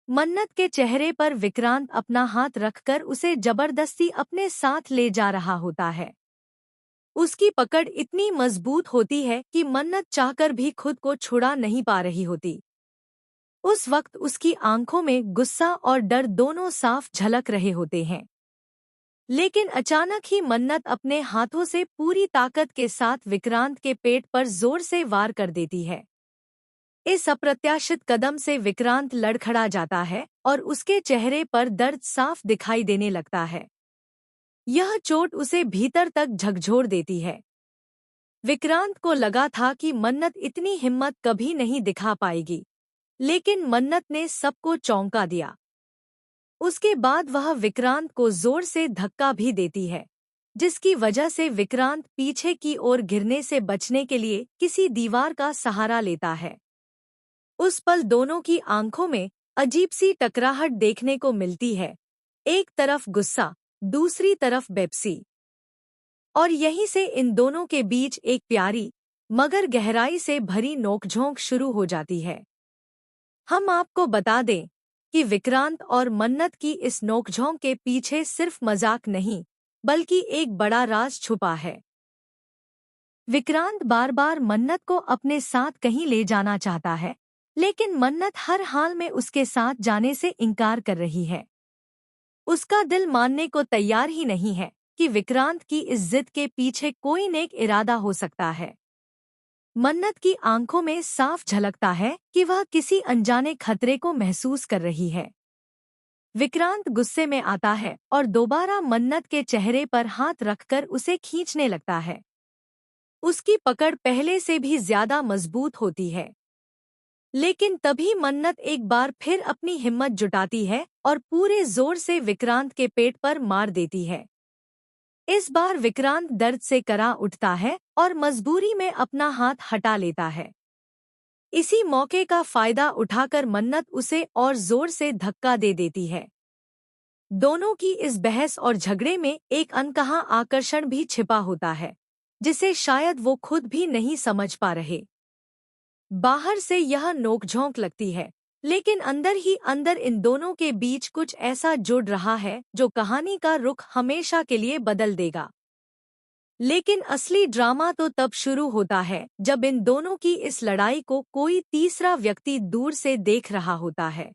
मन्नत के चेहरे पर विक्रांत अपना हाथ रखकर उसे जबरदस्ती अपने साथ ले जा रहा होता है। उसकी पकड़ इतनी मजबूत होती है कि मन्नत चाहकर भी खुद को छुड़ा नहीं पा रही होती। उस वक्त उसकी आंखों में गुस्सा और डर दोनों साफ झलक रहे होते हैं। लेकिन अचानक ही मन्नत अपने हाथों से पूरी ताकत के साथ विक्रांत के पेट पर जोर से वार कर देती है। इस अप्रत्याशित कदम से विक्रांत लड़खड़ा जाता है और उसके चेहरे पर दर्द साफ दिखाई देने लगता है। यह चोट उसे भीतर तक झकझोर देती है। विक्रांत को लगा था कि मन्नत इतनी हिम्मत कभी नहीं दिखा पाएगी, लेकिन मन्नत ने सबको चौंका दिया। उसके बाद वह विक्रांत को जोर से धक्का भी देती है, जिसकी वजह से विक्रांत पीछे की ओर गिरने से बचने के लिए किसी दीवार का सहारा लेता है। उस पल दोनों की आंखों में अजीब सी टकराहट देखने को मिलती है, एक तरफ गुस्सा, दूसरी तरफ बेपसी। और यहीं से इन दोनों के बीच एक प्यारी मगर गहराई से भरी नोकझोंक शुरू हो जाती है। हम आपको बता दें कि विक्रांत और मन्नत की इस नोकझोंक के पीछे सिर्फ मजाक नहीं, बल्कि एक बड़ा राज छुपा है। विक्रांत बार बार मन्नत को अपने साथ कहीं ले जाना चाहता है, लेकिन मन्नत हर हाल में उसके साथ जाने से इनकार कर रही है। उसका दिल मानने को तैयार ही नहीं है कि विक्रांत की इस जिद के पीछे कोई नेक इरादा हो सकता है। मन्नत की आंखों में साफ झलकता है कि वह किसी अनजाने खतरे को महसूस कर रही है। विक्रांत गुस्से में आता है और दोबारा मन्नत के चेहरे पर हाथ रखकर उसे खींचने लगता है। उसकी पकड़ पहले से भी ज्यादा मजबूत होती है। लेकिन तभी मन्नत एक बार फिर अपनी हिम्मत जुटाती है और पूरे जोर से विक्रांत के पेट पर मार देती है। इस बार विक्रांत दर्द से करा उठता है और मजबूरी में अपना हाथ हटा लेता है। इसी मौके का फायदा उठाकर मन्नत उसे और जोर से धक्का दे देती है। दोनों की इस बहस और झगड़े में एक अनकहा आकर्षण भी छिपा होता है, जिसे शायद वो खुद भी नहीं समझ पा रहे। बाहर से यह नोकझोंक लगती है, लेकिन अंदर ही अंदर इन दोनों के बीच कुछ ऐसा जुड़ रहा है जो कहानी का रुख हमेशा के लिए बदल देगा। लेकिन असली ड्रामा तो तब शुरू होता है जब इन दोनों की इस लड़ाई को कोई तीसरा व्यक्ति दूर से देख रहा होता है।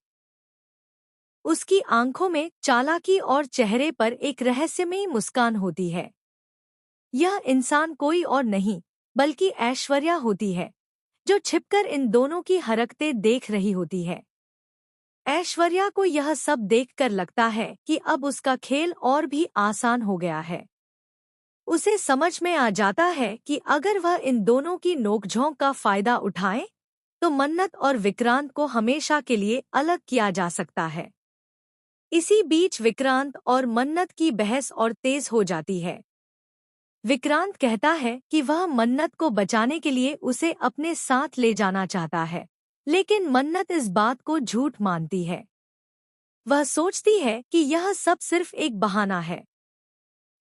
उसकी आंखों में चालाकी और चेहरे पर एक रहस्यमयी मुस्कान होती है। यह इंसान कोई और नहीं बल्कि ऐश्वर्या होती है, जो छिपकर इन दोनों की हरकतें देख रही होती है। ऐश्वर्या को यह सब देखकर लगता है कि अब उसका खेल और भी आसान हो गया है। उसे समझ में आ जाता है कि अगर वह इन दोनों की नोकझोंक का फायदा उठाए, तो मन्नत और विक्रांत को हमेशा के लिए अलग किया जा सकता है। इसी बीच विक्रांत और मन्नत की बहस और तेज हो जाती है। विक्रांत कहता है कि वह मन्नत को बचाने के लिए उसे अपने साथ ले जाना चाहता है, लेकिन मन्नत इस बात को झूठ मानती है। वह सोचती है कि यह सब सिर्फ एक बहाना है।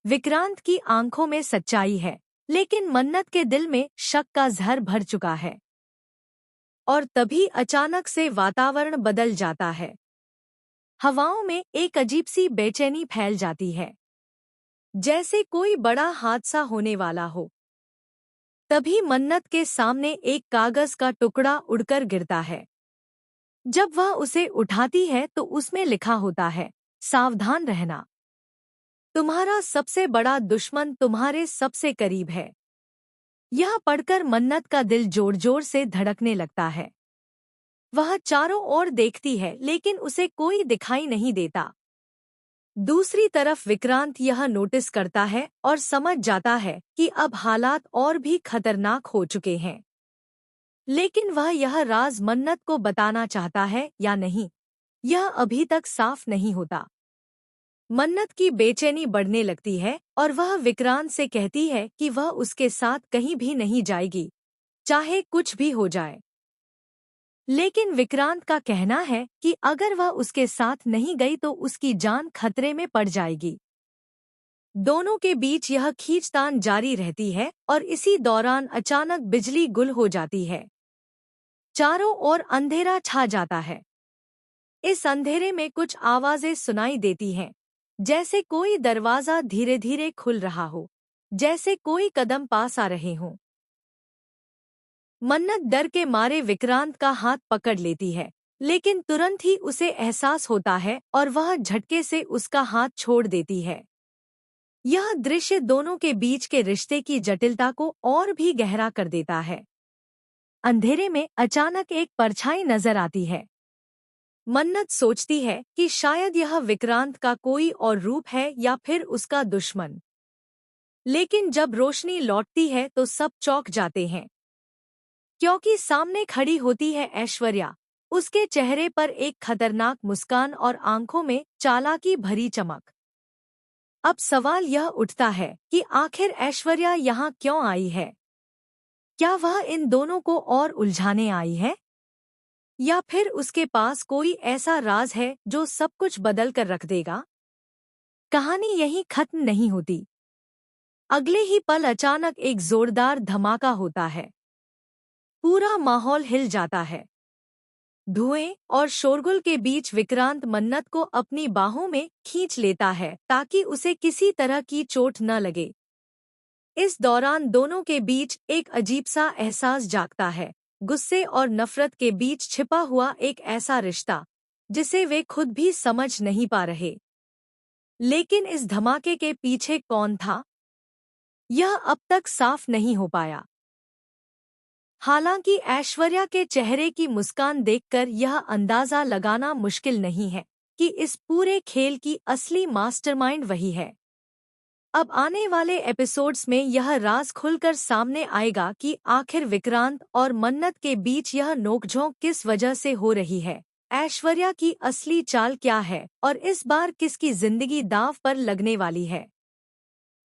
विक्रांत की आंखों में सच्चाई है, लेकिन मन्नत के दिल में शक का जहर भर चुका है। और तभी अचानक से वातावरण बदल जाता है। हवाओं में एक अजीब सी बेचैनी फैल जाती है, जैसे कोई बड़ा हादसा होने वाला हो। तभी मन्नत के सामने एक कागज का टुकड़ा उड़कर गिरता है। जब वह उसे उठाती है तो उसमें लिखा होता है, सावधान रहना, तुम्हारा सबसे बड़ा दुश्मन तुम्हारे सबसे करीब है। यह पढ़कर मन्नत का दिल जोर जोर से धड़कने लगता है। वह चारों ओर देखती है, लेकिन उसे कोई दिखाई नहीं देता। दूसरी तरफ विक्रांत यह नोटिस करता है और समझ जाता है कि अब हालात और भी खतरनाक हो चुके हैं। लेकिन वह यह राज मन्नत को बताना चाहता है या नहीं, यह अभी तक साफ नहीं होता। मन्नत की बेचैनी बढ़ने लगती है और वह विक्रांत से कहती है कि वह उसके साथ कहीं भी नहीं जाएगी, चाहे कुछ भी हो जाए। लेकिन विक्रांत का कहना है कि अगर वह उसके साथ नहीं गई तो उसकी जान खतरे में पड़ जाएगी। दोनों के बीच यह खींचतान जारी रहती है और इसी दौरान अचानक बिजली गुल हो जाती है। चारों ओर अंधेरा छा जाता है। इस अंधेरे में कुछ आवाजें सुनाई देती हैं, जैसे कोई दरवाजा धीरे धीरे खुल रहा हो, जैसे कोई कदम पास आ रहे हों। मन्नत डर के मारे विक्रांत का हाथ पकड़ लेती है, लेकिन तुरंत ही उसे एहसास होता है और वह झटके से उसका हाथ छोड़ देती है। यह दृश्य दोनों के बीच के रिश्ते की जटिलता को और भी गहरा कर देता है। अंधेरे में अचानक एक परछाई नजर आती है। मन्नत सोचती है कि शायद यह विक्रांत का कोई और रूप है या फिर उसका दुश्मन। लेकिन जब रोशनी लौटती है तो सब चौंक जाते हैं, क्योंकि सामने खड़ी होती है ऐश्वर्या। उसके चेहरे पर एक खतरनाक मुस्कान और आंखों में चालाकी भरी चमक। अब सवाल यह उठता है कि आखिर ऐश्वर्या यहाँ क्यों आई है? क्या वह इन दोनों को और उलझाने आई है, या फिर उसके पास कोई ऐसा राज है जो सब कुछ बदल कर रख देगा? कहानी यहीं खत्म नहीं होती। अगले ही पल अचानक एक जोरदार धमाका होता है। पूरा माहौल हिल जाता है। धुएं और शोरगुल के बीच विक्रांत मन्नत को अपनी बाहों में खींच लेता है ताकि उसे किसी तरह की चोट न लगे। इस दौरान दोनों के बीच एक अजीब सा एहसास जागता है, गुस्से और नफरत के बीच छिपा हुआ एक ऐसा रिश्ता जिसे वे खुद भी समझ नहीं पा रहे। लेकिन इस धमाके के पीछे कौन था, यह अब तक साफ नहीं हो पाया। हालांकि ऐश्वर्या के चेहरे की मुस्कान देखकर यह अंदाजा लगाना मुश्किल नहीं है कि इस पूरे खेल की असली मास्टरमाइंड वही है। अब आने वाले एपिसोड्स में यह राज खुलकर सामने आएगा कि आखिर विक्रांत और मन्नत के बीच यह नोकझोंक किस वजह से हो रही है, ऐश्वर्या की असली चाल क्या है और इस बार किसकी जिंदगी दांव पर लगने वाली है।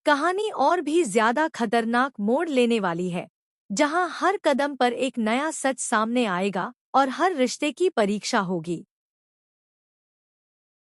कहानी और भी ज्यादा खतरनाक मोड़ लेने वाली है, जहां हर कदम पर एक नया सच सामने आएगा और हर रिश्ते की परीक्षा होगी।